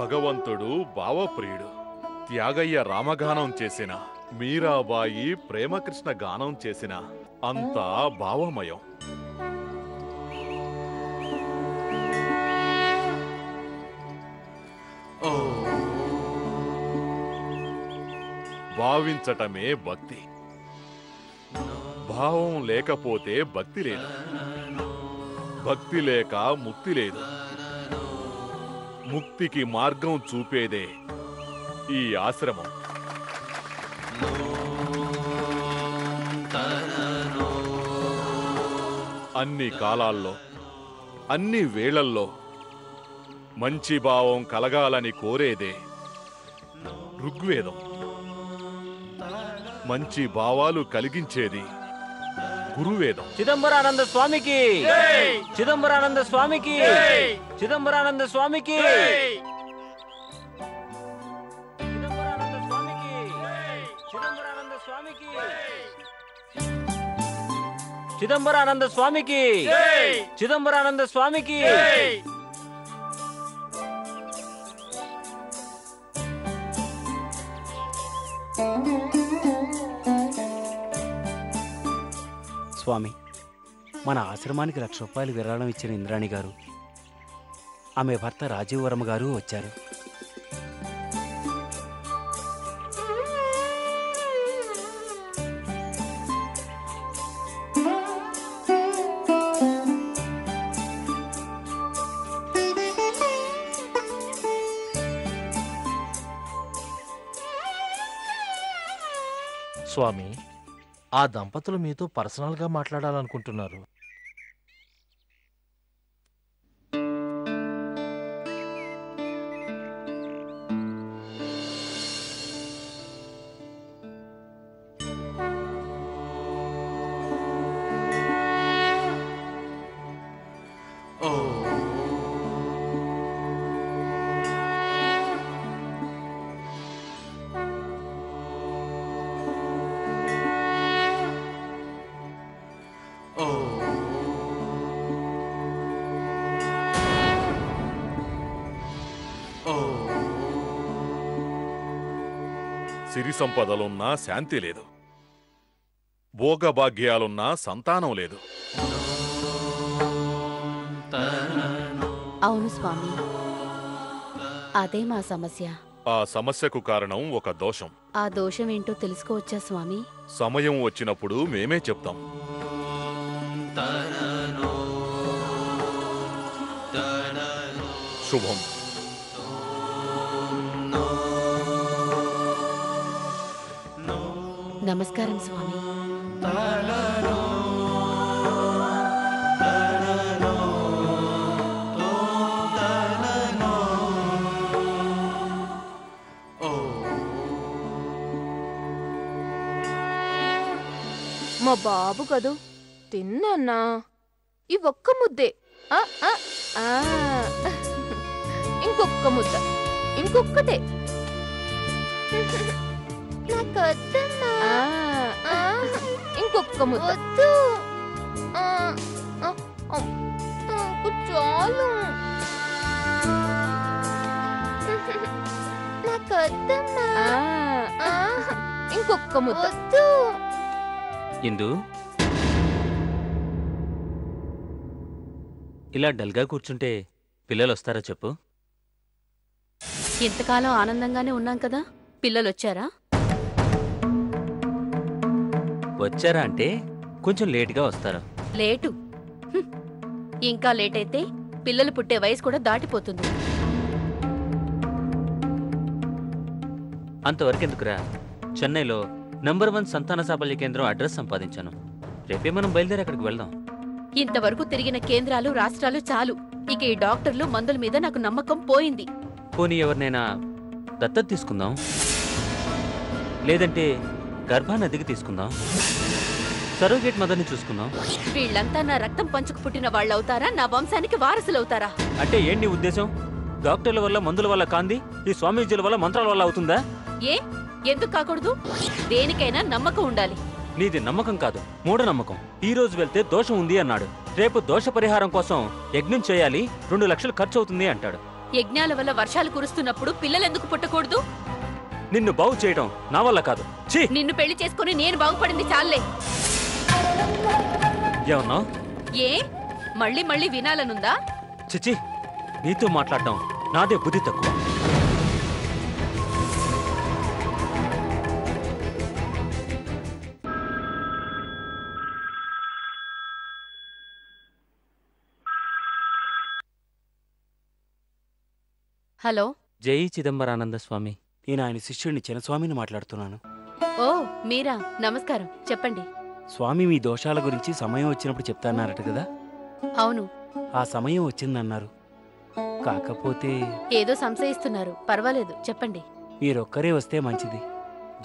భగవంతుడు భావప్రియుడు. త్యాగయ్య రామగానం చేసిన, మీరాబాయి ప్రేమకృష్ణ గానం చేసిన అంతా భావమయం. భావించటమే భక్తి. భావం లేకపోతే భక్తి లేదు. భక్తి లేక ముక్తి లేదు. ముక్తికి మార్గం చూపేదే ఈ ఆశ్రమం. అన్ని కాలాల్లో, అన్ని వేళల్లో మంచి భావం కలగాలని కోరేదే ఋగ్వేదం. మంచి భావాలు కలిగించేది గురువేదం. చిదంబరానంద స్వామికి, చిదంబరానంద స్వామికి, చిదంబరానంద స్వామికి, చిదంబరానంద స్వామికి, చిదంబరానంద స్వామికి, చిదంబరానంద స్వామికి, చిదంబరానంద స్వామికి. స్వామి, మన ఆశ్రమానికి 1,00,000 రూపాయలు విరాళం ఇచ్చిన ఇంద్రాణి గారు, ఆమె భర్త రాజీవ్ వర్మ గారు వచ్చారు. స్వామి, ఆ దంపతులు మీతో పర్సనల్గా మాట్లాడాలనుకుంటున్నారు. సిరి సంపదలున్నా శాంతి లేదు. భోగభాగ్యాలున్నా సంతానం లేదు. అవును స్వామి, అదే మా సమస్య. ఆ సమస్యకు కారణం ఒక దోషం. ఆ దోషం ఏంటో తెలుసుకోవచ్చా స్వామి? సమయం వచ్చినప్పుడు మేమే చెప్తాం. శుభం. నమస్కారం స్వామి. మా బాబు కదూ, తిన్నా. ఈ ఒక్క ముద్దే. ఇంకొక్క ముద్ద, ఇంకొక్కటే. ఇంకొక్క ముద్ద. చాలు. ఇంకొక్క ముద్ద. ఇందు, ఇలా డల్గా కూర్చుంటే పిల్లలు వస్తారా చెప్పు? ఇంతకాలం ఆనందంగానే ఉన్నాం కదా, పిల్లలొచ్చారా? వచ్చారా అంటే కొంచెం లేటుగా వస్తారు. లేటు? ఇంకా లేట్ అయితే పిల్లలు పుట్టే వయసు కూడా దాటిపోతుంది. అంతవరకెందుకురా, చెన్నైలో నంబర్ 1 సంతాన సాఫల్య కేంద్రం అడ్రస్ సంపాదించాను. రేపే మనం బయలుదేరి అక్కడికి వెళ్దాం. ఇంతవరకు తిరిగిన కేంద్రాలు, రాష్ట్రాలు చాలు. ఇక ఈ డాక్టర్లు, మందుల మీద నాకు నమ్మకం పోయింది. పోనీ ఎవరినైనా దత్తత తీసుకుందాం, లేదంటే గర్భానదికి తీసుకుందాం, సరోగేట్ మదర్ని చూసుకుందాం. వీళ్ళంతా నా రక్తం పంచుకు పుట్టిన వాళ్ళవుతారా? నా వంశానికి వారసులవుతారా? అంటే ఏంటి ఉద్దేశం? డాక్టర్ల వల్ల, మందుల వల్ల కాంది ఈ స్వామీజీల వల్ల, మంత్రాల వల్ల అవుతుందా? ఏ ఎందుకు కాకూడదు? దేనికైనా నమ్మకం ఉండాలి. నీది నమ్మకం కాదు, మూఢనమ్మకం. ఈ రోజు వెళ్తే దోషం ఉంది అన్నాడు, రేపు దోష పరిహారం కోసం యజ్ఞం చేయాలి, 2 లక్షలు ఖర్చు అవుతుంది అంటాడు. యజ్ఞాల వల్ల వర్షాలు కురుస్తున్నప్పుడు పిల్లలెందుకు పుట్టకూడదు? నిన్ను బాగు చేయడం నా వల్ల కాదు. ఛీ! నిన్ను పెళ్లి చేసుకుని నేను బాగుపడింది చాలే. ఏమన్నా? ఏ మళ్ళీ మళ్ళీ వినాలనుందా? చిచి, నీతో మాట్లాడటం నాదే బుద్ధి తక్కువ. హలో. జై చిదంబరానంద స్వామి. నేను ఆయన శిష్యుడిని చిన్నస్వామిని మాట్లాడుతున్నాను. ఓ మీరా, నమస్కారం. చెప్పండి. స్వామి మీ దోషాల గురించి సమయం వచ్చినప్పుడు చెప్తాన్నారట కదా? అవును. ఆ సమయం వచ్చిందన్నారు. కాకపోతే ఏదో సంశయిస్తున్నారు. పర్వాలేదు, చెప్పండి. మీరొక్కరే వస్తే మంచిది.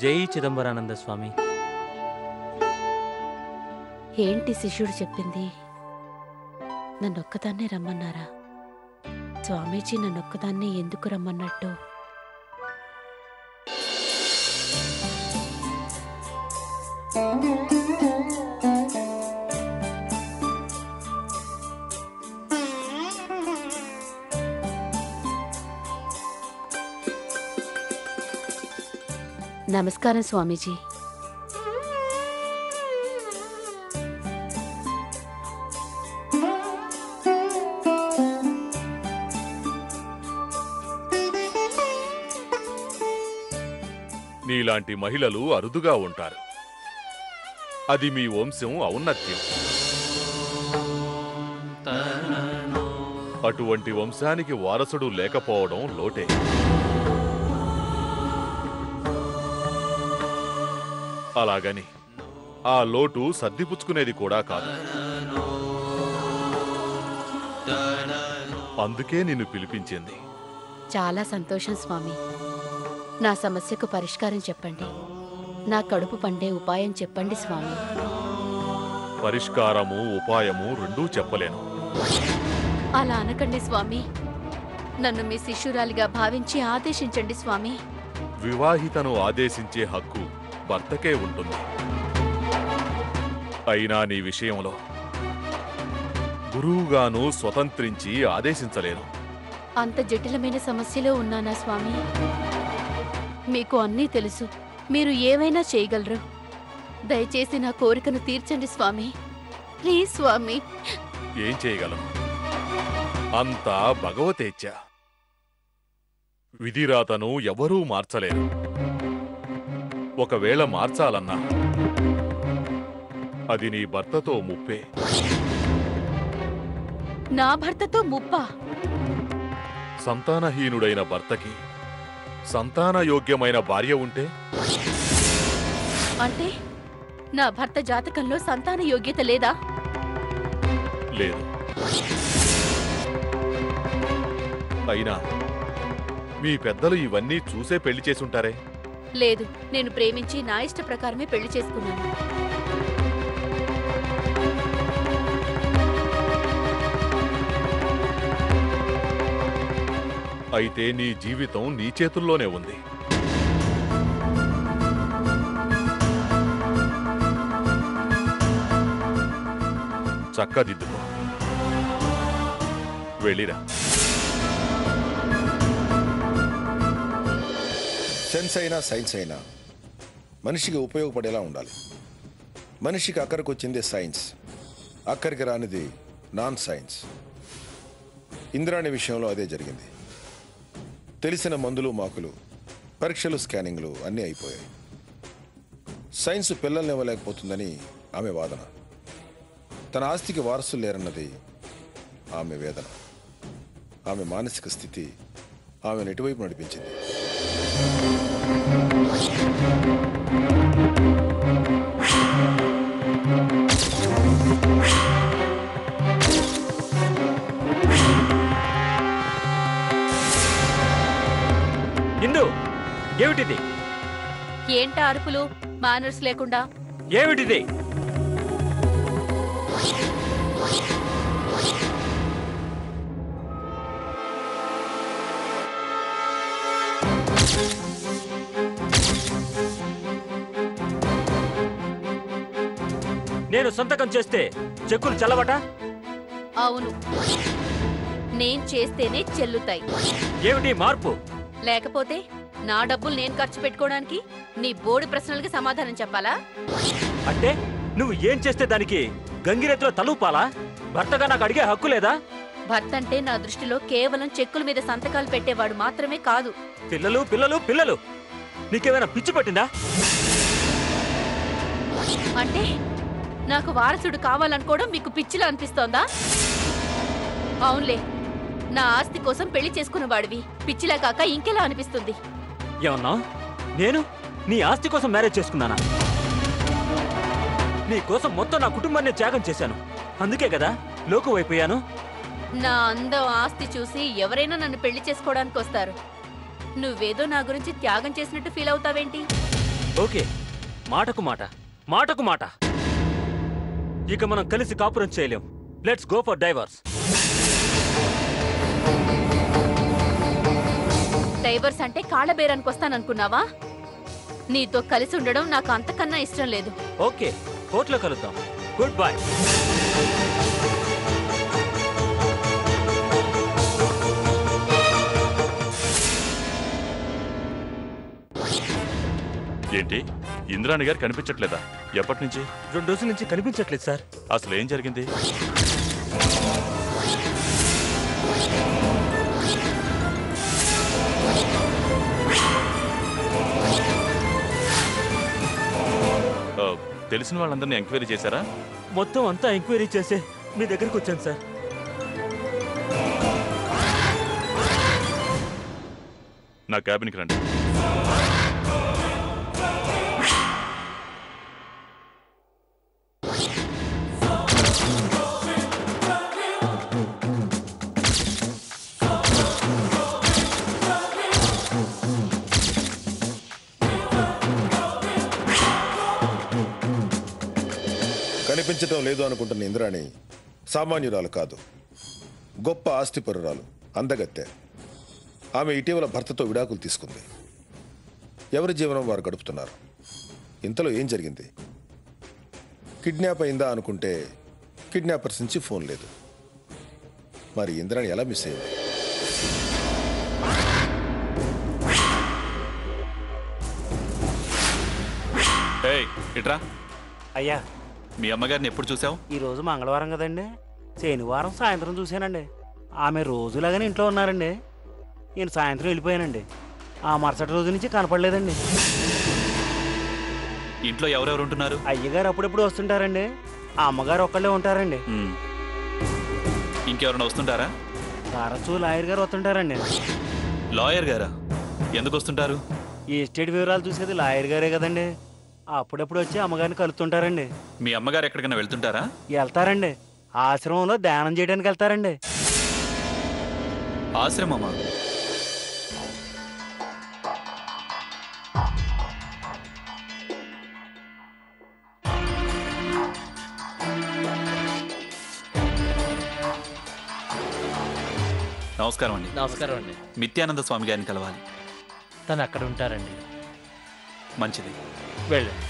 జై చిదంబరానంద స్వామి. ఏంటి శిష్యుడు చెప్పింది? నన్నొక్కదాన్నే రమ్మన్నారా? స్వామీజీ నన్నొక్కదాన్నే ఎందుకు రమ్మన్నట్టు? నమస్కారం స్వామీజీ. నీలాంటి మహిళలు అరుదుగా ఉంటారు. అది మీ వంశం ఔన్నత్యం. అటువంటి వంశానికి వారసుడు లేకపోవడం లోటే. అలాగని ఆ లోటు సర్దిపుచ్చుకునేది కూడా కాదు. అందుకే నిన్ను పిలిపించింది. చాలా సంతోషం స్వామి. నా సమస్యకు పరిష్కారం చెప్పండి. నా కడుపు పండే ఉపాయం చెప్పండి స్వామి. పరిష్కారము ఉపాయము రెండూ చెప్పలేను. అలా అనకండి స్వామి. నన్ను మీ శిష్యురాలిగా భావించి ఆదేశించండి స్వామి. వివాహితను ఆదేశించే హక్కు భర్తకే ఉంటుంది. అయినా నీ విషయంలో గురువుగాను స్వతంత్రించి ఆదేశించలేను. అంత జటిలమైన సమస్యలో ఉన్నానా స్వామి? మీకు అన్నీ తెలుసు. మీరు ఏవైనా చేయగలరు. దయచేసి నా కోరికను తీర్చండి స్వామి. ప్లీజ్ స్వామి. ఏం చేయగలను? అంతా భగవతేచ్ఛ. విధిరాతను ఎవరూ మార్చలేరు. ఒకవేళ మార్చాలన్నా అది నీ భర్తతో ముప్పే. నా భర్తతో ముప్పా? సంతానహీనుడైన భర్తకి సంతానయోగ్యమైన భార్య ఉంటే? అంటే నా భర్త జాతకంలో సంతాన యోగ్యత లేదా? లేదు. అయినా మీ పెద్దలు ఇవన్నీ చూసే పెళ్లి చేసుంటారే? లేదు, నేను ప్రేమించి నా ఇష్ట ప్రకారమే పెళ్లి చేసుకున్నాను. అయితే నీ జీవితం నీ చేతుల్లోనే ఉంది. చక్కదిద్దుకో. వెళ్ళిరా. సెన్స్ అయినా సైన్స్ అయినా మనిషికి ఉపయోగపడేలా ఉండాలి. మనిషికి అక్కడికి వచ్చిందే సైన్స్, అక్కడికి రానిది నాన్ సైన్స్. ఇంద్రాణి విషయంలో అదే జరిగింది. తెలిసిన మందులు మాకులు, పరీక్షలు, స్కానింగ్లు అన్నీ అయిపోయాయి. సైన్స్ పిల్లల్ని ఇవ్వలేకపోతుందని ఆమె వాదన. తన ఆస్తికి వారసులు లేరన్నది ఆమె వేదన. ఆమె మానసిక స్థితి ఆమెను ఎటువైపు నడిపించింది. ఇందు, ఏమిటిది? ఏంటా అరుపులు? మానర్స్ లేకుండా. ఏమిటిది? నేను సంతకం చేస్తే చెక్కులు చల్లవట? అవును, నేను చేస్తేనే చెల్లుతాయి. ఏమిటి మార్పు? లేకపోతే నా డబ్బులు నేను ఖర్చు పెట్టుకోవడానికి నీ బోడి ప్రశ్నలకి సమాధానం చెప్పాలా? అంటే నువ్వు ఏం చేస్తే దానికి గంగిరెద్దులో తలూపాలా? భర్తగా నాకు అడిగే హక్కు లేదా? భర్త అంటే నా దృష్టిలో కేవలం చెక్కుల మీద సంతకాలు పెట్టేవాడు మాత్రమే కాదు. పిల్లలు పిల్లలు పిల్లలు నీకేమైనా పిచ్చి పట్టిందా? అంటే నాకు వారసుడు కావాలనుకోవడం మీకు పిచ్చిలా అనిపిస్తోందా? అవునులే, నా ఆస్తి కోసం పెళ్లి చేసుకున్నవాడివి పిచ్చిలా కాక ఇంకెలా అనిపిస్తుంది? ఏమన్నా నేను నీ ఆస్తి కోసం మ్యారేజ్ చేసుకున్నానా? నీ కోసం మొత్తం నా కుటుంబాన్ని త్యాగం చేశాను. అందుకే కదా లోకు అయిపోయాను. నా అందం ఆస్తి చూసి ఎవరైనా నన్ను పెళ్లి చేసుకోవడానికి వస్తారు. నువ్వేదో నా గురించి త్యాగం చేసినట్టు ఫీల్ అవుతావేంటి? ఓకే, మాటకు మాట, మాటకు మాట. ఇక మనం కలిసి కాపురం చేయలేం. Let's go for divorce. Divorce అంటే కాళ్ళబేరానికి వస్తాననుకున్నావా? నీతో కలిసి ఉండడం నాకు అంతకన్నా ఇష్టం లేదు. ఓకే, కోర్టులో కలుద్దాం. Good bye. ఏంటి ఇంద్రాణి గారు కనిపించట్లేదా? ఎప్పటి నుంచి? 2 రోజుల నుంచి కనిపించట్లేదు సార్. అసలు ఏం జరిగింది? తెలిసిన వాళ్ళందరినీ ఎంక్వైరీ చేశారా? మొత్తం అంతా ఎంక్వైరీ చేసే మీ దగ్గరికి వచ్చాను సార్. నా క్యాబిన్కి రండి. కనిపించటం లేదు అనుకుంటున్న ఇంద్రాణి సామాన్యురాలు కాదు, గొప్ప ఆస్తిపరురాలు, అందగత్తె. ఆమె ఇటీవల భర్తతో విడాకులు తీసుకుంది. ఎవరి జీవనం వారు గడుపుతున్నారు. ఇంతలో ఏం జరిగింది? కిడ్నాప్ అయిందా అనుకుంటే కిడ్నాపర్స్ నుంచి ఫోన్ లేదు. మరి ఇంద్రాణి ఎలా మిస్ అయింది? ఇట్రా. అయ్యా, మీ అమ్మగారిని ఎప్పుడు చూసావు? ఈరోజు మంగళవారం కదండి, శనివారం సాయంత్రం చూశానండి. ఆమె రోజులాగానే ఇంట్లో ఉన్నారండి. నేను సాయంత్రం వెళ్ళిపోయానండి. ఆ మరుసటి రోజు నుంచి కనపడలేదండి. ఇంట్లో ఎవరెవరు ఉంటున్నారు? అయ్యగారు అప్పుడప్పుడు వస్తుంటారండి. ఆ అమ్మగారు ఒక్కళ్ళే ఉంటారండి. ఇంకెవరైనా వస్తుంటారా? తరచూ లాయర్ గారు వస్తుంటారండి. లాయర్ గారా? ఎందుకు వస్తుంటారు? ఈ ఎస్టేట్ వివరాలు చూసేది లాయర్ గారే కదండి. అప్పుడప్పుడు వచ్చి అమ్మగారిని కలుస్తుంటారండి. మీ అమ్మగారు ఎక్కడికైనా వెళ్తుంటారా? వెళ్తారండి. ఆశ్రమంలో ధ్యానం చేయడానికి వెళ్తారండి. ఆశ్రమమా? నమస్కారం అండి. నమస్కారం అండి. నిత్యానంద స్వామి గారిని కలవాలి. తను అక్కడ ఉంటారండి. మంచిది, వెళ్ళండి.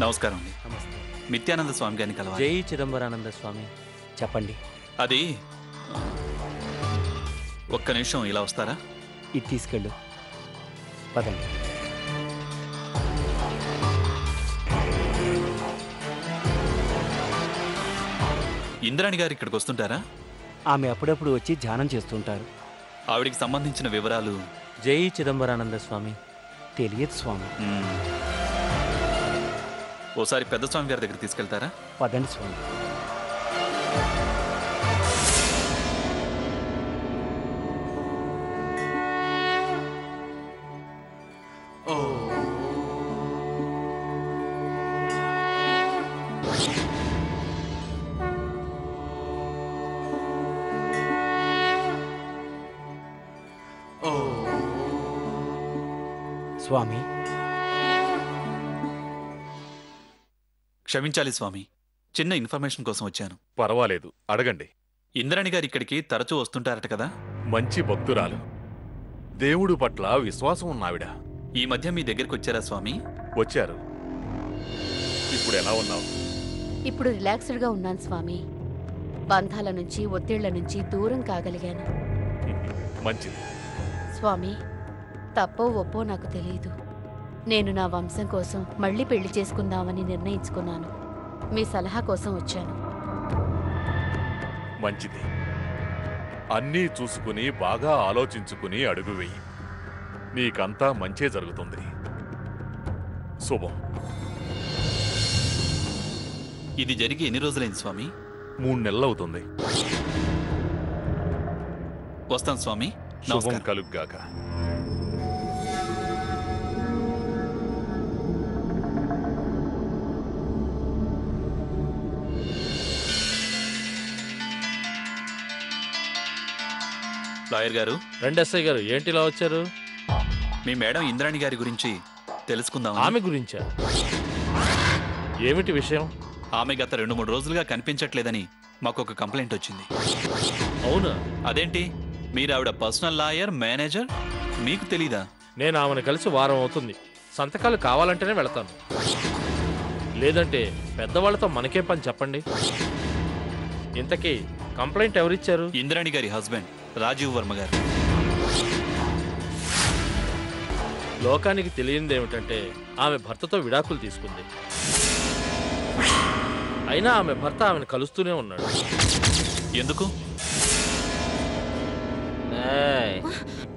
నమస్కారం అండి. నిత్యానంద స్వామి గారిని కలవాలి. జై చిదంబరానంద స్వామి. చెప్పండి. అది ఒక్క నిమిషం ఇలా వస్తారా? ఇది తీసుకెళ్ళు. పదండి. ఇంద్రాణి గారు ఇక్కడికి వస్తుంటారా? ఆమె అప్పుడప్పుడు వచ్చి ధ్యానం చేస్తుంటారు. ఆవిడికి సంబంధించిన వివరాలు? జై చిదంబరానంద స్వామి. తెలియదు స్వామి. ఓసారి పెద్ద స్వామి గారి దగ్గర తీసుకెళ్తారా? పదండి స్వామి. స్వామి, క్షమించాలి స్వామి, చిన్న ఇన్ఫర్మేషన్ కోసం వచ్చాను. పర్వాలేదు, అడగండి. ఇంద్రాణి గారు ఇక్కడికి తరచూ వస్తుంటారట కదా? మంచి భక్తురాలు. దేవుడు పట్ల విశ్వాసం ఉన్నావిడ. ఈ మధ్య మీ దగ్గరికి వచ్చారా స్వామి? వచ్చారు. ఇప్పుడు ఎలా ఉన్నావు? ఇప్పుడు రిలాక్స్డ్గా ఉన్నాను స్వామి. బంధాల నుంచి ఒత్తిళ్ల నుంచి దూరం కాగలిగాను. మంచిది. స్వామి, తప్పో ఒప్పో నాకు తెలియదు. నేను నా వంశం కోసం మళ్ళీ పెళ్లి చేసుకుందామని నిర్ణయించుకున్నాను. మీ సలహా కోసం వచ్చాను. మంచిది. అన్నీ చూసుకుని బాగా ఆలోచించుకుని అడుగు వెయ్యి. నీకంతా మంచే జరుగుతుంది. శుభం. ఇది జరిగి ఎన్ని రోజులైంది స్వామి? 3 నెలలవుతుంది. వస్తాం స్వామి. శుభం నమస్కారం. కలుగ్గాక. లాయర్ గారు, రండి ఎస్ఐ గారు, ఏంటి ఇలా వచ్చారు? మీ మేడం ఇంద్రాణి గారి గురించి తెలుసుకుందాం. ఆమె గురించా? ఏమిటి విషయం? ఆమె గత 2-3 రోజులుగా కనిపించట్లేదని మాకు ఒక కంప్లైంట్ వచ్చింది. అవునా? అదేంటి, మీరు ఆవిడ పర్సనల్ లాయర్, మేనేజర్, మీకు తెలీదా? నేను ఆమెను కలిసి వారం అవుతుంది. సంతకాలు కావాలంటేనే వెళతాను. లేదంటే పెద్దవాళ్ళతో మనకేం పని చెప్పండి. ఇంతకీ కంప్లైంట్ ఎవరిచ్చారు? ఇంద్రాణి గారి హస్బెండ్ రాజీవ్ వర్మ గారు. లోకానికి తెలియనిది ఏమిటంటే ఆమె భర్తతో విడాకులు తీసుకుంది. అయినా ఆమె భర్త ఆమెను కలుస్తూనే ఉన్నాడు. ఎందుకు?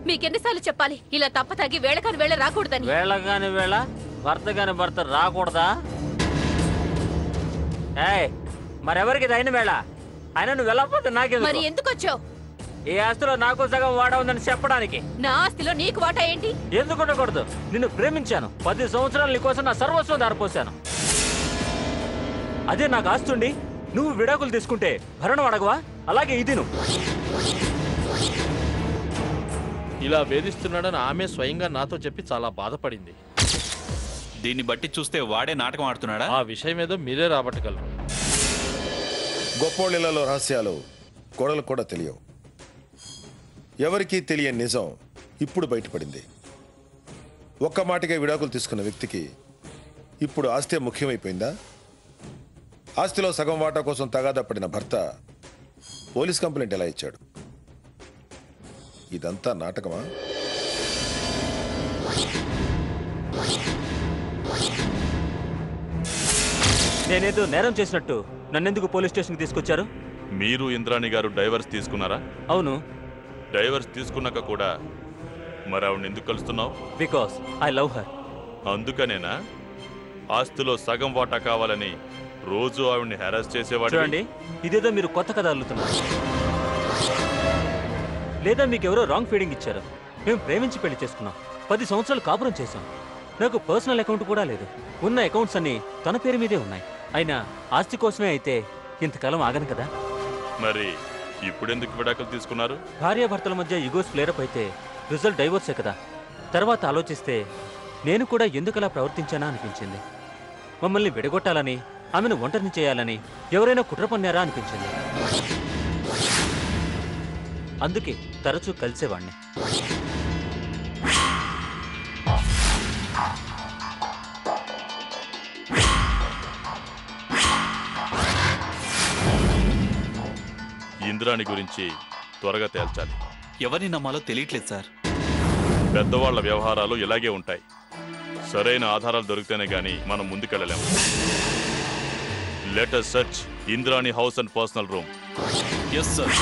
మీకెన్నిసార్లు చెప్పాలి ఇలా తప్పతాగి వేళకాని వేళ రాకూడదని? వేళగాని వేళ భర్త గాని భర్త రాకూడదా? మరెవరికి అయిన వేళ? అయినా నువ్వు వెళ్ళకపోతే మరి నాకెందుకు? ఎందుకు వచ్చావు? ఈ ఆస్తిలో నాకు సగం వాడా ఉందని చెప్పడానికి. నా ఆస్తిలో నీకు వాటా ఏంటి? ఎందుకు ఉండకూడదు? నిన్ను ప్రేమించాను. 10 సంవత్సరాలు నీకోసం నా సర్వస్వం దారిపోసాను. అదే నాకు ఆస్తుండి నువ్వు విడాకులు తీసుకుంటే భరణం అడగవా? అలాగే ఇది నువ్వు ఇలా వేధిస్తున్నాడని ఆమె స్వయంగా నాతో చెప్పి చాలా బాధపడింది. దీన్ని బట్టి చూస్తే వాడే నాటకం ఆడుతున్నాడా? ఆ విషయం ఏదో మీరే రాబట్టగలరు. గొప్పోళ్ళిళ్లలో రహస్యాలు కోడలు కూడా తెలియవు. ఎవరికీ తెలియని నిజం ఇప్పుడు బయటపడింది. ఒక్క మాటగా విడాకులు తీసుకున్న వ్యక్తికి ఇప్పుడు ఆస్తి ముఖ్యమైపోయిందా? ఆస్తిలో సగం వాటా కోసం తగాదా పడిన భర్త పోలీస్ కంప్లైంట్ ఎలా ఇచ్చాడు? ఇదంతా నాటకమా? నేనేదో నేరం చేసినట్టు నన్నెందుకు పోలీస్ స్టేషన్కి తీసుకొచ్చారు? మీరు ఇంద్రాణి గారు డైవర్స్ తీసుకున్నారా? అవును. డైవర్స్ తీసుకున్నాక కూడా మరి ఆవిడ ఎందుకు కలుస్తున్నావు? Because I love her. అందుకనేనా ఆస్తిలో సగం వాటా కావాలని రోజు ఆవిడ్ని హెరాస్ చేసేవాడు? చూడండి, ఇదేదో మీరు కొత్త కథ అల్లుతున్నారు. లేదా మీకెవరో రాంగ్ ఫీడింగ్ ఇచ్చారు. మేము ప్రేమించి పెళ్లి చేసుకున్నాం. 10 సంవత్సరాలు కాపురం చేశాం. నాకు పర్సనల్ అకౌంట్ కూడా లేదు. ఉన్న అకౌంట్స్ అన్ని తన పేరు మీదే ఉన్నాయి. అయినా ఆస్తి కోసమే అయితే ఇంతకాలం ఆగను కదా. మరి ఇప్పుడెందుకు విడాకులు తీసుకున్నారు? భార్యాభర్తల మధ్య ఈగోస్ ఫ్లేరప్ అయితే రిజల్ట్ డైవోర్సే కదా. తర్వాత ఆలోచిస్తే నేను కూడా ఎందుకలా ప్రవర్తించానా అనిపించింది. మమ్మల్ని విడగొట్టాలని, ఆమెను ఒంటరిని చేయాలని ఎవరైనా కుట్ర పన్నారా అనిపించింది. అందుకే తరచూ కలిసేవాణ్ణి. ఇంద్రాణి గురించి త్వరగా తేల్చాలి. ఎవరిని నమ్మాలో తెలియట్లేదు సార్. పెద్దవాళ్ల వ్యవహారాలు ఇలాగే ఉంటాయి. సరైన ఆధారాలు దొరికితేనే గానీ మనం ముందుకెళ్ళలేము. Let us search Indrani house and personal room. Yes sir.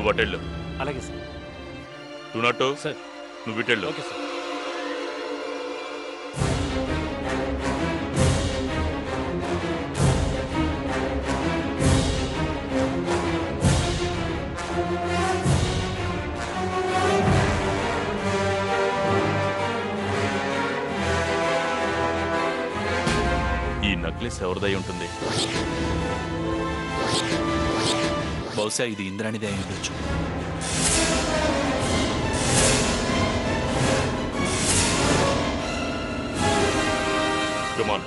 నువ్వు అటెళ్ళు. అలాగే సార్. 202 సార్. నువ్వు ఇటెళ్ళు. Okay sir. ఈ నక్లెస్ ఎవరిదై ఉంటుంది? బహుశా ఇది ఇంద్రాణిదే అయి ఉండొచ్చు. Come on.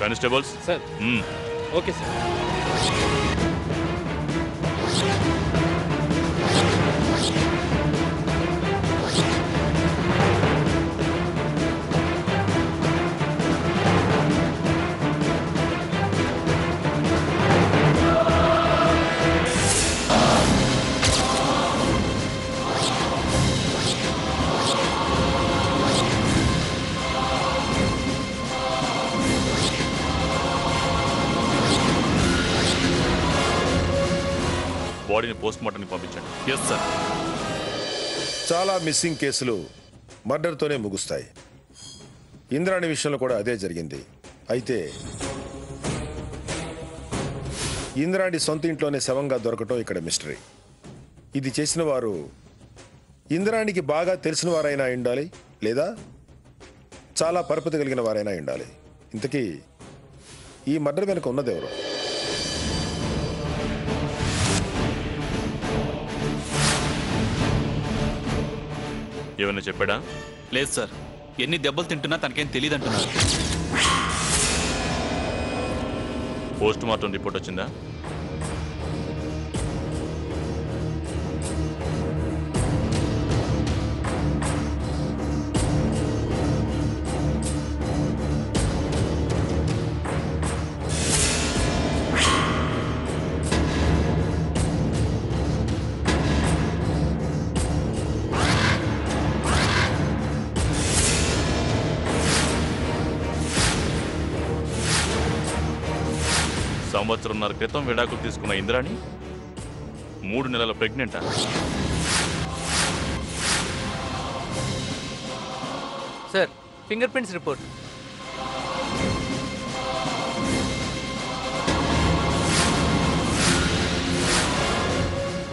Constables sir. మ్మ్. Okay sir. బాడీని పోస్ట్ మార్టంకి పంపించండి. Yes sir. చాలా మిస్సింగ్ కేసులు మర్డర్తోనే ముగుస్తాయి. ఇంద్రాణి విషయంలో కూడా అదే జరిగింది. అయితే ఇంద్రాణి సొంత ఇంట్లోనే శవంగా దొరకటం ఇక్కడ మిస్టరీ. ఇది చేసిన వారు ఇంద్రాణికి బాగా తెలిసిన వారైనా ఉండాలి, లేదా చాలా పరపతి కలిగిన వారైనా ఉండాలి. ఇంతకీ ఈ మర్డర్ వెనుక ఉన్నదెవరు? ఏమైనా చెప్పాడా? లేదు సార్. ఎన్ని దెబ్బలు తింటున్నా తనకేం తెలియదు అంటున్నారు. పోస్ట్ మార్టం రిపోర్ట్ వచ్చిందా? సంవత్సరంన్నర క్రితం విడాకులు తీసుకున్న ఇంద్రాణి 3 నెలల ప్రెగ్నెంటా? Sir, finger prints report.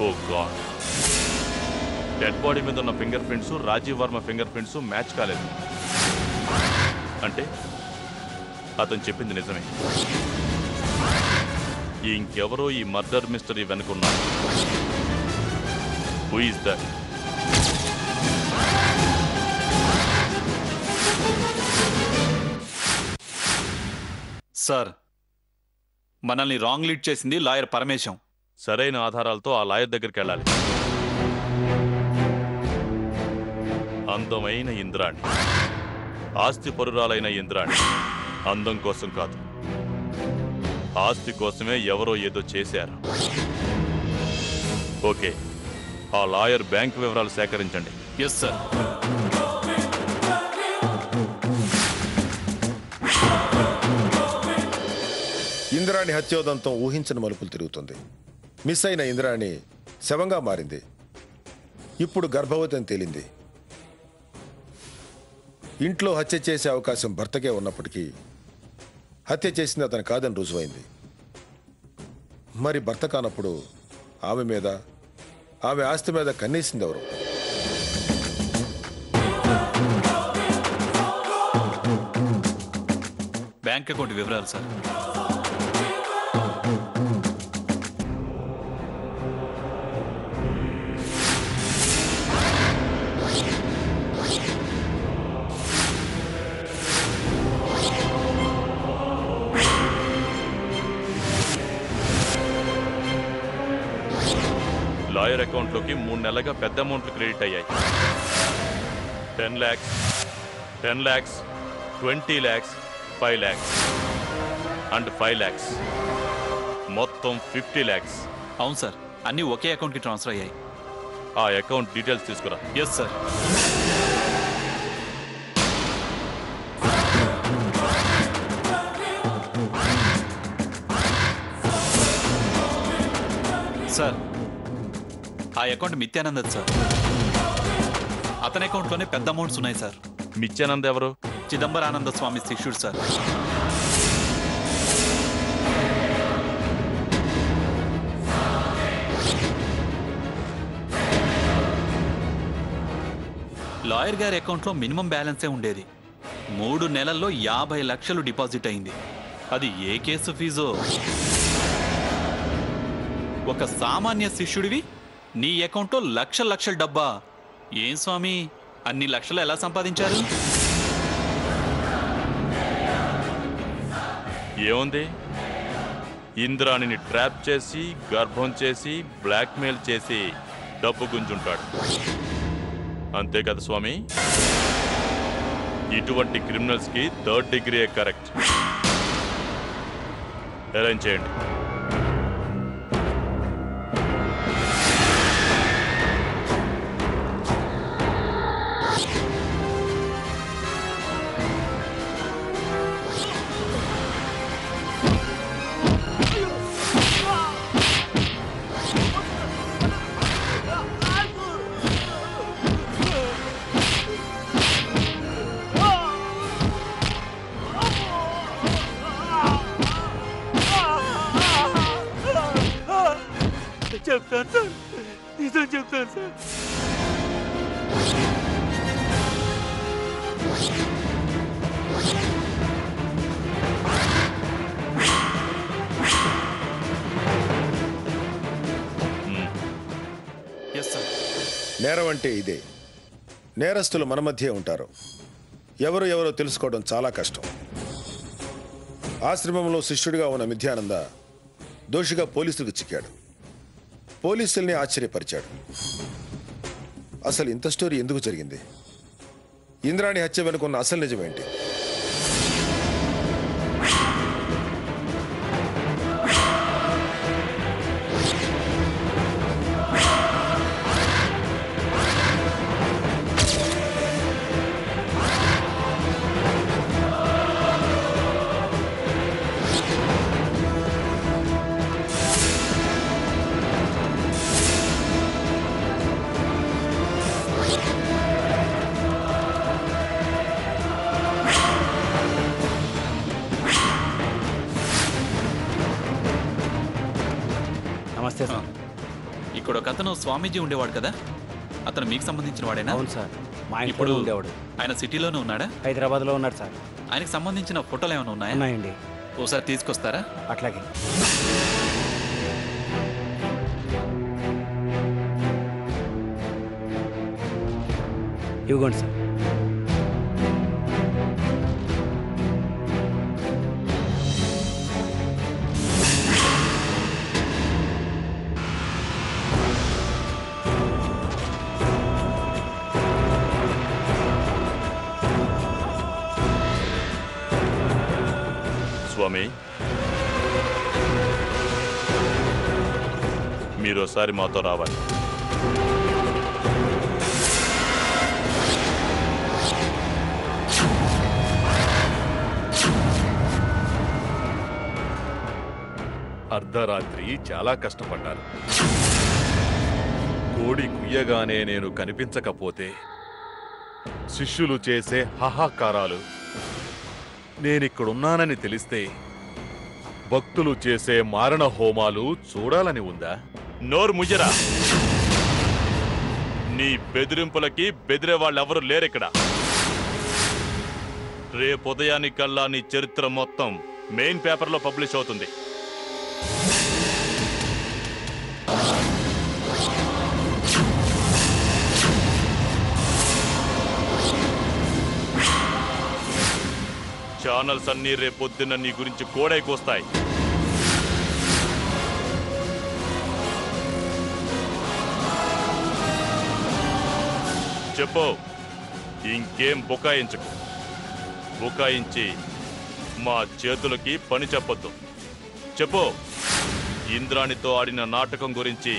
Oh god. Dead body మీద ఉన్న finger prints Rajiv Varma finger prints match కాలేదు. అంటే అతను చెప్పింది నిజమే. ఇంకెవరో ఈ మర్డర్ మిస్టరీ వెనుకున్నారు. Who is that? సార్, మనల్ని రాంగ్ లీడ్ చేసింది లాయర్ పరమేశం. సరైన ఆధారాలతో ఆ లాయర్ దగ్గరికి వెళ్ళాలి. అందమైన ఇంద్రాణి, ఆస్తి పరురాలైన ఇంద్రాణి అందం కోసం కాదు, ఆస్తి కోసమే ఎవరో ఏదో చేశారు. ఓకే, ఆ లాయర్ బ్యాంక్ వివరాలు సేకరించండి. Yes sir. ఇంద్రాణి హత్యోదంతం ఊహించని మలుపులు తిరుగుతుంది. మిస్ అయిన ఇంద్రాణి శవంగా మారింది. ఇప్పుడు గర్భవతి అని తేలింది. ఇంట్లో హత్య చేసే అవకాశం భర్తకే ఉన్నప్పటికీ హత్య చేసింది అతను కాదని రుజువైంది. మరి భర్త కానప్పుడు ఆమె మీద, ఆమె ఆస్తి మీద కన్నేసింది ఎవరు? బ్యాంక్ బ్యాంక్ అకౌంట్ వివరాలు సార్. లాయర్ అకౌంట్లోకి 3 నెలలుగా పెద్ద అమౌంట్లు క్రెడిట్ అయ్యాయి. 10 lakhs, 10 lakhs, 20 lakhs, 5 lakhs and 5 lakhs, మొత్తం 50 lakhs. అవును సార్, అన్నీ ఒకే అకౌంట్కి ట్రాన్స్ఫర్ అయ్యాయి. ఆ అకౌంట్ డీటెయిల్స్ తీసుకురా. Yes sir. సార్, ఆ అకౌంట్ మిత్యానంద్ సార్. అతని అకౌంట్లోనే పెద్ద అమౌంట్స్ ఉన్నాయి సార్. మిత్యానంద్ ఎవరు? చిదంబరానంద స్వామి శిష్యుడు సార్. లాయర్ గారి అకౌంట్లో మినిమం బ్యాలెన్సే ఉండేది. 3 నెలల్లో 50 లక్షలు డిపాజిట్ అయింది. అది ఏ కేసు ఫీజో. ఒక సామాన్య శిష్యుడివి నీ అకౌంట్లో లక్షల డబ్బా. ఏం స్వామి, అన్ని లక్షలు ఎలా సంపాదించారు? ఏముంది, ఇంద్రాణిని ట్రాప్ చేసి గర్భం చేసి బ్లాక్మెయిల్ చేసి డబ్బు గుంజుంటాడు. అంతే కదా స్వామి? ఇటువంటి క్రిమినల్స్కి 3rd డిగ్రీ కరెక్ట్. అరేంజ్ చేయండి. చెప్తాను సార్, నిజం చెప్తాను సార్. Yes sir. నేరం అంటే ఇదే. నేరస్తులు మన మధ్య ఉంటారు. ఎవరో తెలుసుకోవడం చాలా కష్టం. ఆశ్రమంలో శిష్యుడిగా ఉన్న మిథ్యానంద దోషిగా పోలీసులకు చిక్కాడు. పోలీసుల్ని ఆశ్చర్యపరిచాడు. అసలు ఇంత స్టోరీ ఎందుకు జరిగింది? ఇంద్రాణి హత్య వెనుకున్న అసలు నిజమేంటి? నమస్తే సార్. ఇక్కడ ఒక అతను స్వామీజీ ఉండేవాడు కదా, అతను మీకు సంబంధించిన వాడేనా? అవును సార్, మా ఇప్పుడు ఇంట్లో ఉండేవాడు. ఆయన సిటీలోనే ఉన్నాడా? హైదరాబాద్లో ఉన్నాడు సార్. ఆయనకు సంబంధించిన ఫోటోలు ఏమైనా ఉన్నాయా? ఉన్నాయండి. ఓసారి తీసుకొస్తారా? అట్లాగే. ఇవ్వండి సార్. స్వామి, మీరోసారి మాతో రావాలి. అర్ధరాత్రి చాలా కష్టపడ్డాను. కోడి కుయ్యగానే నేను కనిపించకపోతే శిష్యులు చేసే హాహాకారాలు, నేనిక్కడున్నానని తెలిస్తే భక్తులు చేసే మారణ హోమాలు చూడాలని ఉందా? నోరు ముయ్యరా. నీ బెదిరింపులకి బెదిరే వాళ్ళెవరూ లేరిక్కడ. రేపు ఉదయానికల్లా నీ చరిత్ర మొత్తం మెయిన్ పేపర్లో పబ్లిష్ అవుతుంది. ఛానల్స్ అన్నీ రేపొద్దున నీ గురించి కోడైకొస్తాయి. చెప్పు, ఇంకేం బుకాయించకు. బుకాయించి మా చేతులకి పని చెప్పొద్దు. చెప్పు, ఇంద్రాణితో ఆడిన నాటకం గురించి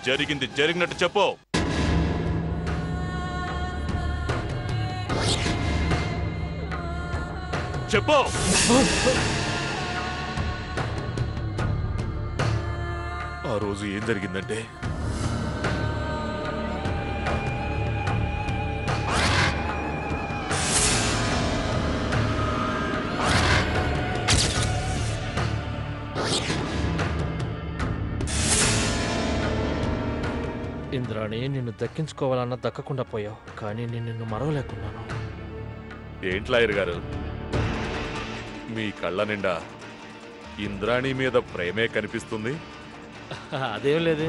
జరిగింది జరిగినట్టు చెప్పు. చెప్పు. ఆ రోజు ఏం జరిగిందంటే ఇంద్రాణి, నిన్ను దక్కించుకోవాలన్నా దక్కకుండా పోయావు, కానీ నేను నిన్ను మరవలేకున్నాను. ఏంట్లాయర్ గారు, మీ కళ్ళ నిండా ఇంద్రాణి మీద ప్రేమే కనిపిస్తుంది. అదేం లేదు.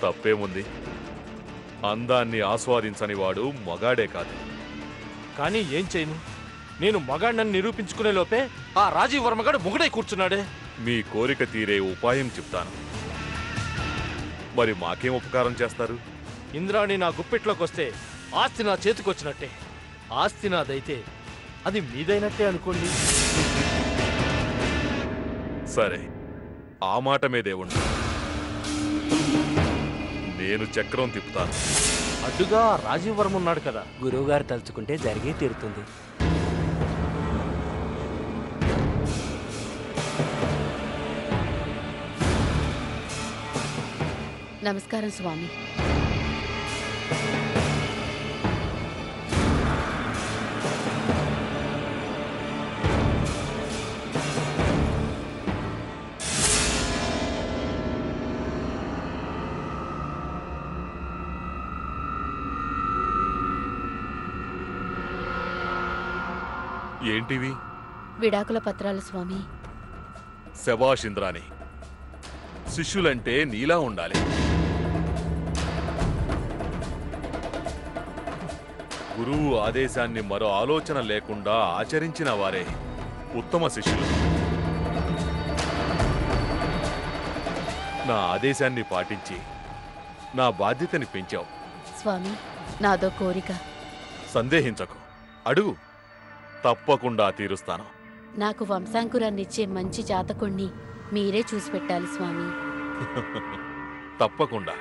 తప్పేముంది? అందాన్ని ఆస్వాదించని వాడు మగాడే కాదు. కానీ ఏం చేయను, నేను మగాడినని నిరూపించుకునే లోపే ఆ రాజీవ్ వర్మగాడు ముగుడై కూర్చున్నాడే. మీ కోరిక తీరే ఉపాయం చెప్తాను. మరి మాకేం ఉపకారం చేస్తారు? ఇంద్రాణి నా గుప్పిట్లోకి వస్తే ఆస్తి నా చేతికొచ్చినట్టే. ఆస్తి నాదైతే అది మీదైనట్టే అనుకోండి. సరే, ఆ మాట మీదే ఉండు. నేను చక్రం తిప్పుతాను. అడ్డుగా రాజీవ్ వర్మ ఉన్నాడు కదా. గురువుగారు తలుచుకుంటే జరిగే తీరుతుంది. నమస్కారం స్వామి. ఏంటివి? విడాకుల పత్రాలు స్వామి. శభాష్ ఇంద్రాణి, శిష్యులంటే నీలా ఉండాలి. గురువు ఆదేశాన్ని మరో ఆలోచన లేకుండా ఆచరించిన వారే ఉత్తమ శిష్యులు. నా ఆదేశాన్ని పాటించి నా బాధ్యతని పెంచావు. స్వామి, నాదో కోరిక. సందేహించకు, అడుగు, తప్పకుండా తీరుస్తాను. నాకు వంశాంకురాన్నిచ్చే మంచి జాతకుణ్ణి మీరే చూసి పెట్టాలి స్వామి. తప్పకుండా.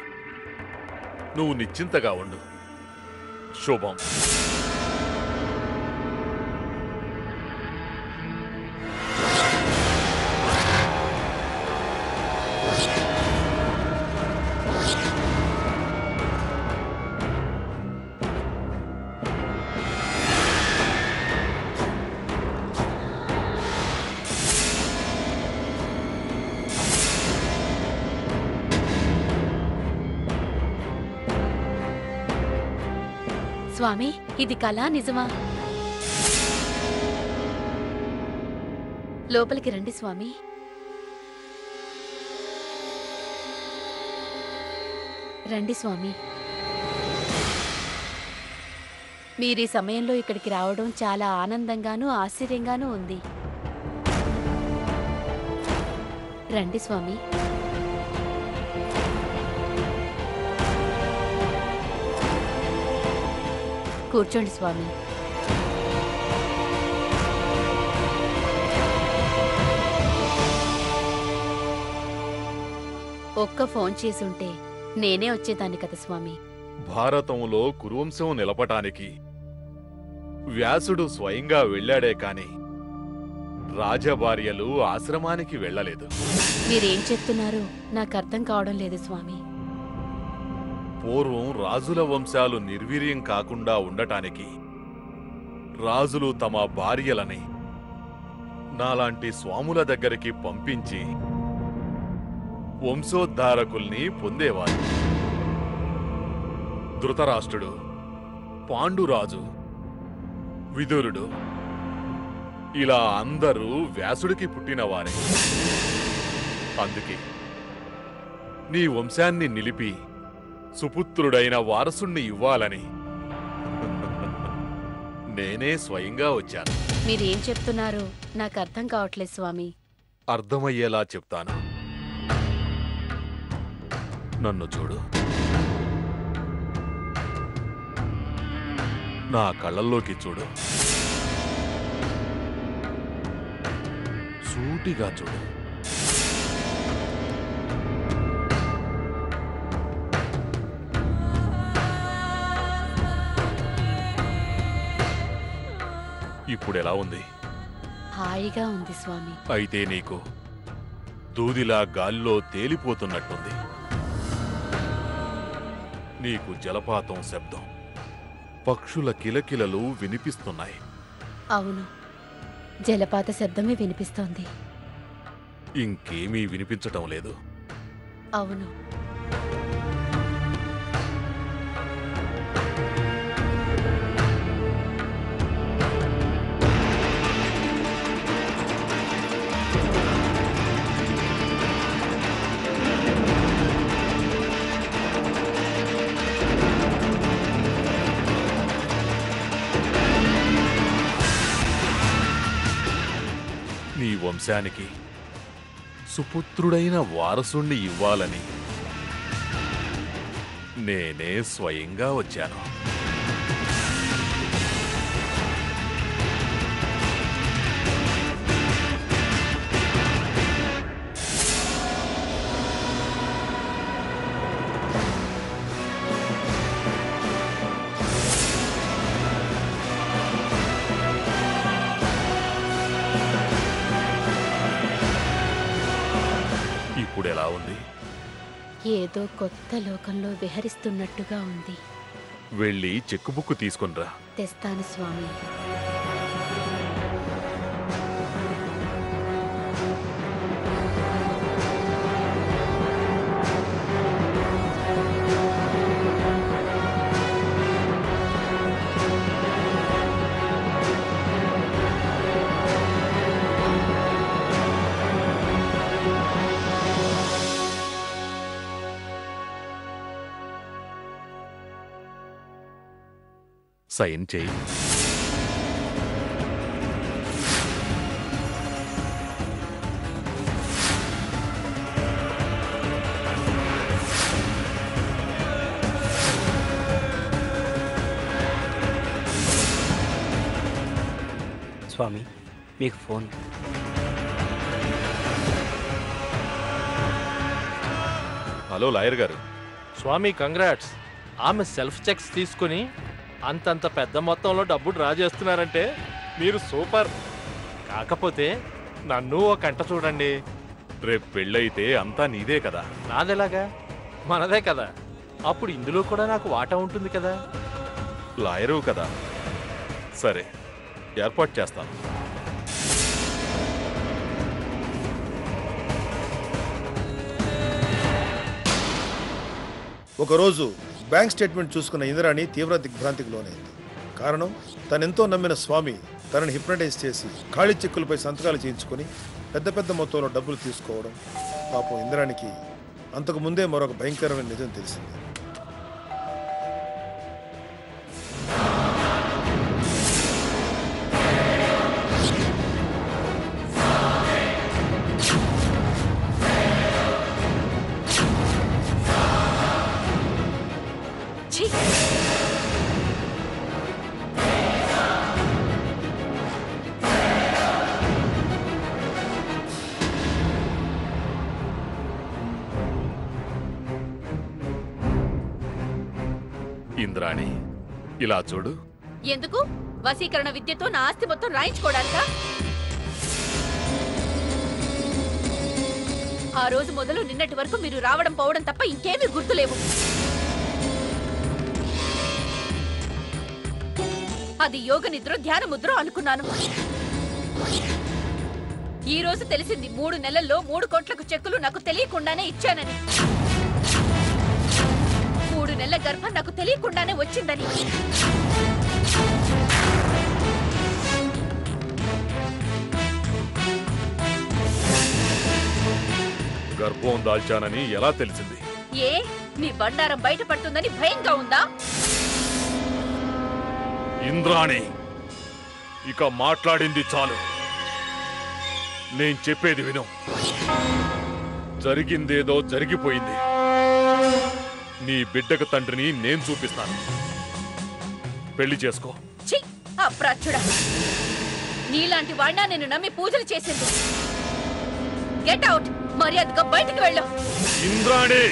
నువ్వు నిశ్చింతగా ఉండు. శుభం. స్వామి, ఇది కళా నిజమా? లోపలికి రండి స్వామి. రండి స్వామి. మీరీ సమయంలో ఇక్కడికి రావడం చాలా ఆనందంగానూ ఆశ్చర్యంగానూ ఉంది. రండి స్వామి. కూర్చోండి స్వామి. ఒక్క ఫోన్ చేసుంటే నేనే వచ్చేదాన్ని కదా స్వామి. భారతంలో కురువంశం నిలపటానికి వ్యాసుడు స్వయంగా వెళ్ళాడే కాని రాజభార్యలు ఆశ్రమానికి వెళ్ళలేదు. మీరేం చెప్తున్నారో నాకు అర్థం కావడం లేదు స్వామి. పూర్వం రాజుల వంశాలు నిర్వీర్యం కాకుండా ఉండటానికి రాజులు తమ భార్యలని నాలాంటి స్వాముల దగ్గరికి పంపించి వంశోద్ధారకుల్ని పొందేవారు. ధృతరాష్ట్రుడు, పాండురాజు, విదురుడు ఇలా అందరూ వ్యాసుడికి పుట్టినవారే. అందుకే నీ వంశాన్ని నిలిపి సుపుత్రుడైన వారసుణ్ణి ఇవ్వాలని నేనే స్వయంగా వచ్చాను. మీరేం చెప్తున్నారో నాకు అర్థం కావట్లేదు స్వామి. అర్థమయ్యేలా చెప్తాను. నన్ను చూడు. నా కళ్ళల్లోకి చూడు. సూటిగా చూడు. ఇప్పుడు ఎలా ఉంది? హాయిగా ఉంది స్వామి. అయితే నీకు దూదిలా గాల్లో తేలిపోతున్నట్టుంది. నీకు జలపాతం శబ్దం, పక్షుల కిలకిలలు వినిపిస్తున్నాయి. అవును, జలపాత శబ్దమే వినిపిస్తోంది. ఇంకేమీ వినిపించటం లేదు. అవును. నీ వంశానికి సుపుత్రుడైన వారసుణ్ణి ఇవ్వాలని నేనే స్వయంగా వచ్చాను. ఇప్పుడు ఎలా ఉంది? ఏదో కొత్త లోకంలో విహరిస్తున్నట్టుగా ఉంది. వెళ్ళి చెక్కుబుక్కు తీసుకునిరా. తెస్తాను స్వామి. సైన్ చేయి. స్వామి, మీకు ఫోన్. హలో లాయర్ గారు. స్వామి కంగ్రాట్స్. ఆమె సెల్ఫ్ చెక్స్ తీసుకుని అంతంత పెద్ద మొత్తంలో డబ్బు డ్రా చేస్తున్నారంటే మీరు సూపర్. కాకపోతే నన్ను ఓ కంట చూడండి. రేపు పెళ్ళైతే అంతా నీదే కదా. నాదెలాగా? మనదే కదా. అప్పుడు ఇందులో కూడా నాకు వాటా ఉంటుంది కదా. లాయరు కదా. సరే, ఏర్పాటు చేస్తాను. ఒకరోజు బ్యాంక్ స్టేట్మెంట్ చూసుకున్న ఇంద్రాణి తీవ్ర దిగ్భ్రాంతికి లోనైంది. కారణం, తనెంతో నమ్మిన స్వామి తనని హిప్నటైజ్ చేసి ఖాళీ చెక్కులపై సంతకాలు చేయించుకొని పెద్ద పెద్ద మొత్తంలో డబ్బులు తీసుకోవడం. పాపం ఇంద్రానికి అంతకు ముందే మరొక భయంకరమైన నిజం తెలిసింది. ఇంద్రాణి, ఇలా చూడు. ఎందుకు? వశీకరణ విద్యతో నా ఆస్తి మొత్తం రాయించుకోవడానికా? ఆ రోజు మొదలు నిన్నటి వరకు మీరు రావడం పోవడం తప్ప ఇంకేమీ గుర్తులేవు. అది యోగ నిద్ర, ధ్యాన ముద్ర అనుకున్నాను. ఈ రోజు తెలిసింది 3 నెలల్లో 3 కోట్లకు చెక్కులు నాకు తెలియకుండానే ఇచ్చానని. 3 నెలల గర్భం నాకు తెలియకుండానే వచ్చిందని. గర్భం దాల్చానని ఎలా తెలిసింది? ఏ నీ బండారం బయటపడుతుందని భయంగా ఉందా? ఇంద్రాణి, ఇక మాట్లాడింది చాలు. నేను చెప్పేది విను. జరిగిందేదో జరిగిపోయింది. నీ బిడ్డకు తండ్రిని నేను చూపిస్తాను. పెళ్లి చేసుకో. ఛీ, అప్రాచ్యుడా! నీలాంటి వాడినా నేను నమ్మి పూజలు చేసింది. గెట్ అవుట్, మర్యాదగా బయటికి వెళ్ళు. ఇంద్రాణి,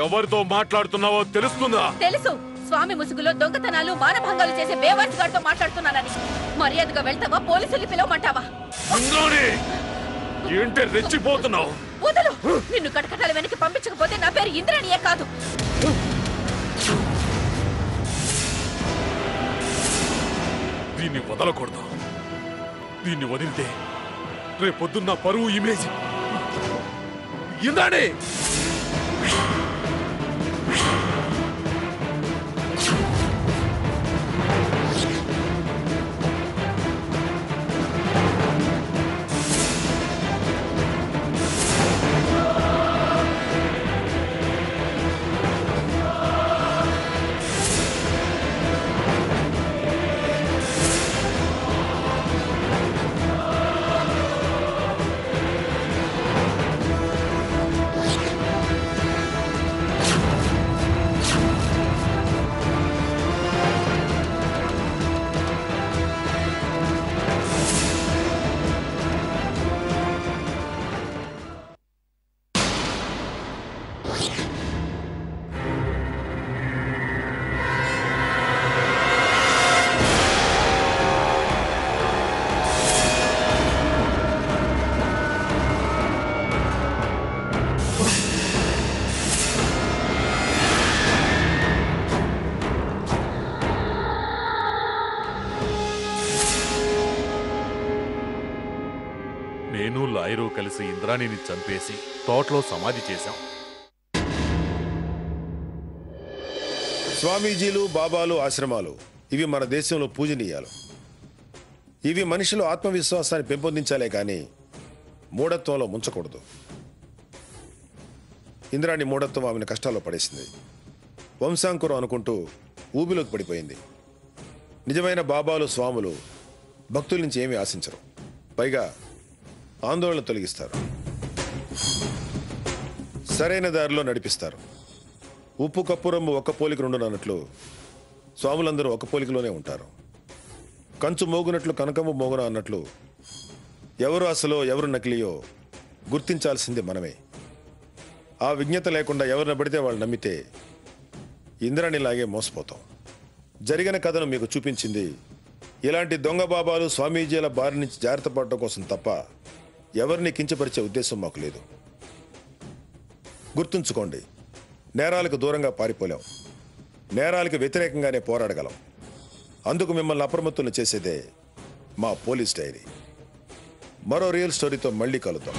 ఎవరితో మాట్లాడుతున్నావో తెలుస్తుందా? తెలుసు, స్వామి ముసుగులో దొంగతనాలు మానభంగాలు చేసే బేవర్స్ గారితో మాట్లాడుతున్నానని. మర్యాదగా వెళ్తావా, పోలీసుల్ని పిలవమంటావా? ఇంద్రాణి, ఏంటి రెచ్చిపోతున్నావు? వదలు! నిన్ను కటకటాల వెనక్కి పంపించకపోతే నా పేరు ఇంద్రాణియే కాదు. దీన్ని వదలకూడదు. దీన్ని వదిలితే రేపొద్దున్న పరువు ఇమేజ్. ఇంద్రాణి, నేను లాయరు కలిసి ఇంద్రాణిని చంపేసి తోటలో సమాధి చేశాం. స్వామీజీలు, బాబాలు, ఆశ్రమాలు ఇవి మన దేశంలో పూజనీయాలు. ఇవి మనిషిలో ఆత్మవిశ్వాసాన్ని పెంపొందించాలే కానీ మూఢత్వంలో ముంచకూడదు. ఇంద్రాణి మూఢత్వం ఆమెను కష్టాల్లో పడేసింది. వంశాంకురం అనుకుంటూ ఊబిలోకి పడిపోయింది. నిజమైన బాబాలు, స్వాములు భక్తుల నుంచి ఏమీ ఆశించరు. పైగా ఆందోళన తొలగిస్తారు, సరైన దారిలో నడిపిస్తారు. ఉప్పు కప్పు రంబు ఒక్క పోలిక రెండు అన్నట్లు స్వాములందరూ ఒక పోలికలోనే ఉంటారు. కంచు మోగునట్లు కనకము మోగున అన్నట్లు ఎవరు అసలో ఎవరు నకిలీయో గుర్తించాల్సింది మనమే. ఆ విజ్ఞత లేకుండా ఎవరిని పడితే వాళ్ళు నమ్మితే ఇంద్రాణిలాగే మోసపోతాం. జరిగిన కథను మీకు చూపించింది ఇలాంటి దొంగ బాబాలు, స్వామీజీల బారి నుంచి జాగ్రత్త పడటం కోసం తప్ప ఎవరిని కించపరిచే ఉద్దేశం మాకు లేదు. గుర్తుంచుకోండి, నేరాలకు దూరంగా పారిపోలేం, నేరాలకు వ్యతిరేకంగానే పోరాడగలం. అందుకు మిమ్మల్ని అప్రమత్తులు చేసేదే మా పోలీస్ డైరీ. మరో రియల్ స్టోరీతో మళ్ళీ కలుద్దాం.